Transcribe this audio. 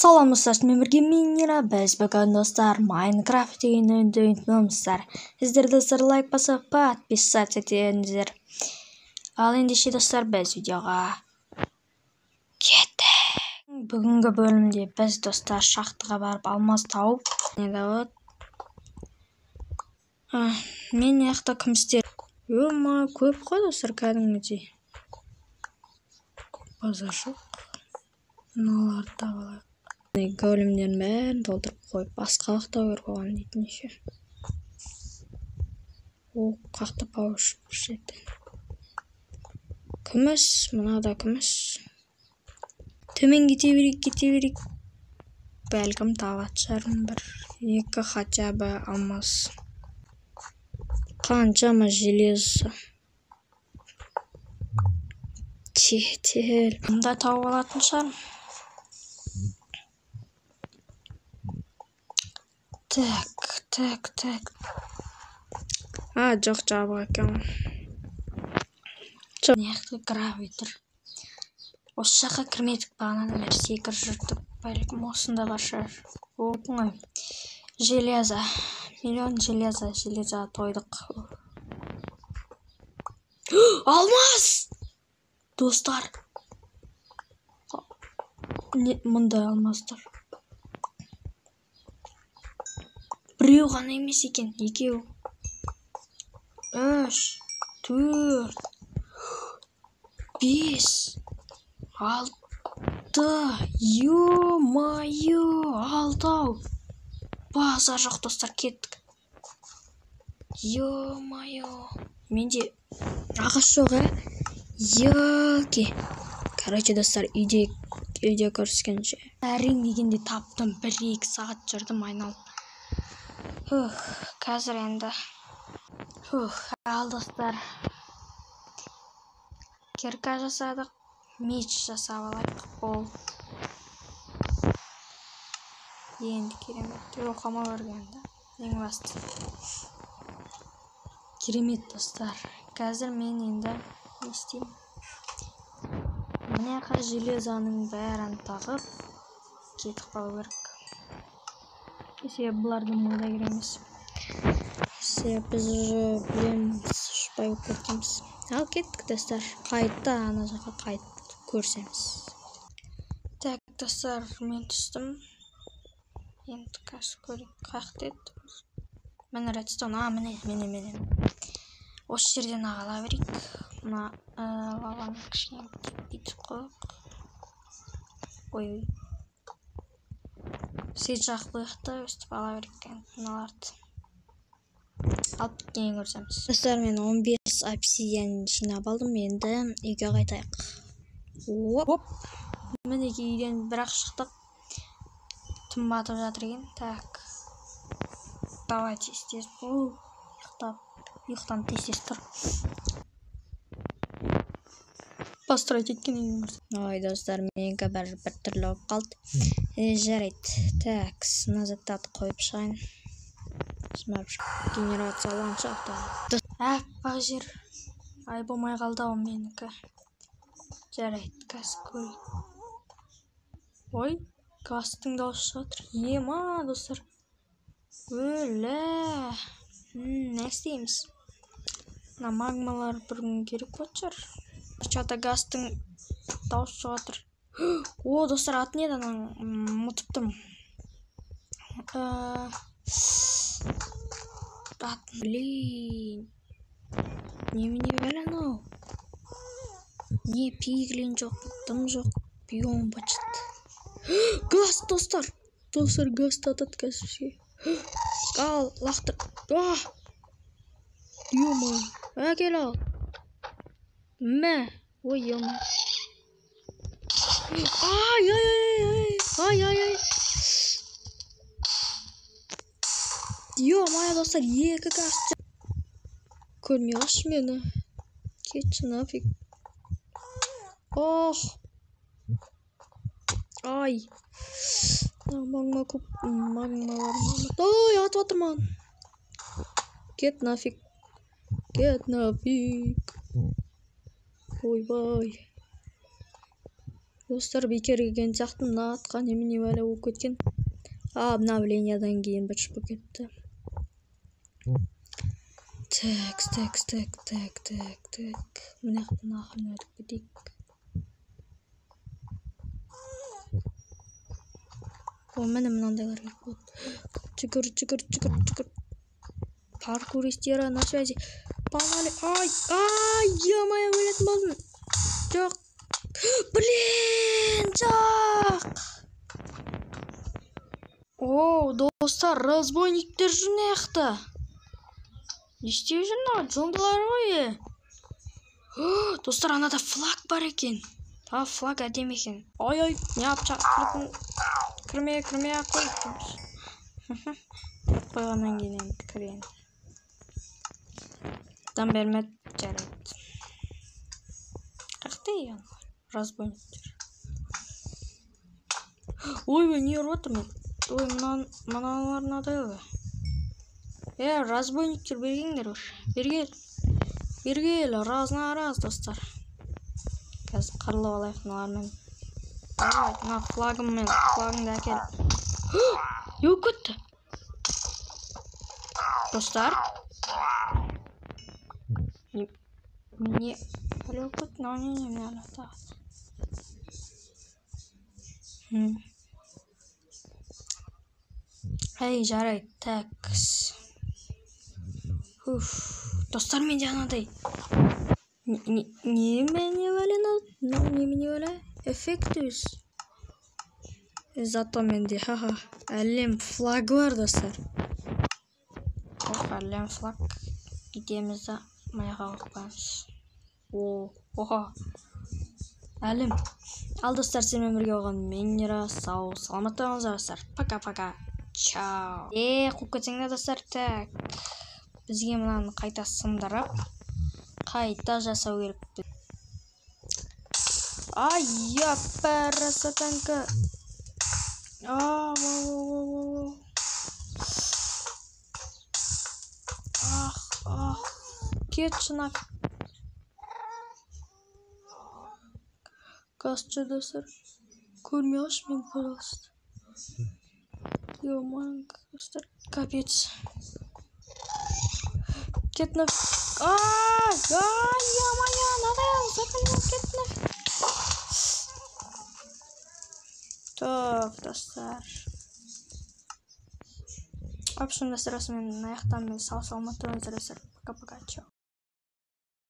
Саламатсыздар, мен бірге Мира, біз бүгін достар Майнкрафт деген ойынды ойнаймыздар. Сіздер достар лайк басып, подписаться етіңіздер. Ал ендеше достар, біз видеоға кеттік. Бүгінгі бөлімде біз достар шахтаға барып алмаз тауып, мен яқта күмістер. Көп қой достар кәдімгідей. Базар жоқ. Мыналарды табалайық. Големдердің бәрін толтырып қойып, басқа қақтау керек оған дейтін ше. Қақты пауыш пішеді. Күміс, мынада күміс. Төмен кете берейік. Бәлкім табат шығармын бір. 2 хотя бы алмаз. Қаншама железо. Четел. Мұнда тауып алатын шығармын. Так. Жоқ жабық екен. Неқті гравитр. Осы жаққа кірмедік бағанан бері секір жүрдік. Бәлкім осында бар шығар. Оңай. Железо. Миллион железо тойдық. Алмаз! Достар. Мұнда алмаздар. Біреу ғана емес екен, 2. 3, 4, 5, 6. Ё-моё, 6. Базар жоқ достар, кеттік. Ё-моё. Менде ағаш жоқ, Ёлки. Короче, достар, үйде көріскенше. Әрең дегенде таптым, 1-2 сағат жүрдім айналып. Қазір енді. Ал достар. Кирка жасадық. Меч жасап алайық. Ол. Енді керемет. Оқама көргенді. Ең басты. Керемет достар. Қазір мен енді не істеймін? Мына железоның бәрін тағып кетіп қалу керек. Себебі бұлардың ойда керемес. Себебі біз білеміз, ұшпай көртеміз. Ал кеттік достар. Қайтта ана жаққа қайтып көрсеміз. Так, достар, мен түстім. Енді қазір көрейік. Қақты еді. Мені редстон. Мені. Осы жерден ағала берейік. Мына лаваны кішкене бүйтіп қойық. Ой. Сет жақлықта өстіп ала береккен мыналарды. Алып кейін көрсеміз. Достар, мен 15 обсидиан жинап алдым. Енді үйге қайтайық. Оп! Мінеки үйден бірақ шықтық. Түн батып жатыр екен. Так. Давайте істес. Ұйықтан тез тұр. Построить еткен үйін көрсем. Ой, достар, менікі бір түрлі болып қалды. Жарайды. Так, назаттарды қойып шығайын. Генерация ландшафты. Аппақ жер. Ай, болмай қалды ау менікі. Жарайды, газ көрейік. Ой, газтың дауысы жатыр. Ема, достар. Өлі. Не істейміз? Мына магмалар бір күн керек болып шығар. Чата газтың дауысы жатыр. О, достар, аты не даның? Мұтыптым. Блин. Немене бәлі анау? Не пиглин жоқ, дым жоқ, биом бачыт. Газ, достар. Достар, газ татат қазірше. Ал, лақтыр. Ё-мо. Әкел ал. Мә. Ой, ё-мо. Ай. Ё-моё, достар, 2 газ. Көрмей қалшы мені. Кетші нафиг. Ай. Магма көп. Магмалар. Ой, атып атырман. Кет нафиг. Ойбай. Достар бекер келген сияқты мына атқа немене бәле болып кеткен. Обновлениядан кейін быч болып кетті. Так. Мына жақтан ақырын өтіп кетейік. Міне мынандайлар керек болды. Жүгір. Паркуристері на связи. Погнали. Ай, ё-моё, өлетін болдым. Жоқ. Блин, жоқ. О, достар, разбойниктер жүр мына жақта. Не істеп жүр мына зомбилар ғой. Достар, анада флаг бар екен. Флаг әдемі екен. Ой, не апчақ кірме қой. Қойғаннан кейін кірейін. Дан бермет жарайды. Қақта ең разбойниктер. Ой, не ұрып отырмын? Ой, мыналар надайлы. Разбойниктер бергеңдер өш. Бергел, раз, достар. Қазір қырылып алайық мыналармен. Давай, мына флагыңды әкел. Yok etті. Достар. Не yok etті, но не так. Эй, жарайды. Такс. Достар, менде анадай. Немене бәле? Эффектус. Зато менде, әлем флагы бар, достар. Әлем флаг. Кетеміз да маяға қоймыз. Әлем. Ал достар, сенімен бірге болған мен Нира. Сау, саламатта болыңыздар достар. Пока. Чао. Қуып кетсеңдер достар. Так. Бізге мынаны қайта сындырып, қайта жасау керек. Ай, яппарасатанка. Кетші нақ. Қасчы достар. Көрмей қаш мен, пожалуйста. Ё-моё, достар. Капец. Кетнов. Ё-моё, надо заканчивать кетнов. Так, достар. В общем, достар, мен аяқтан мен сау-саламатта болыңыздар достар. Пока, чао.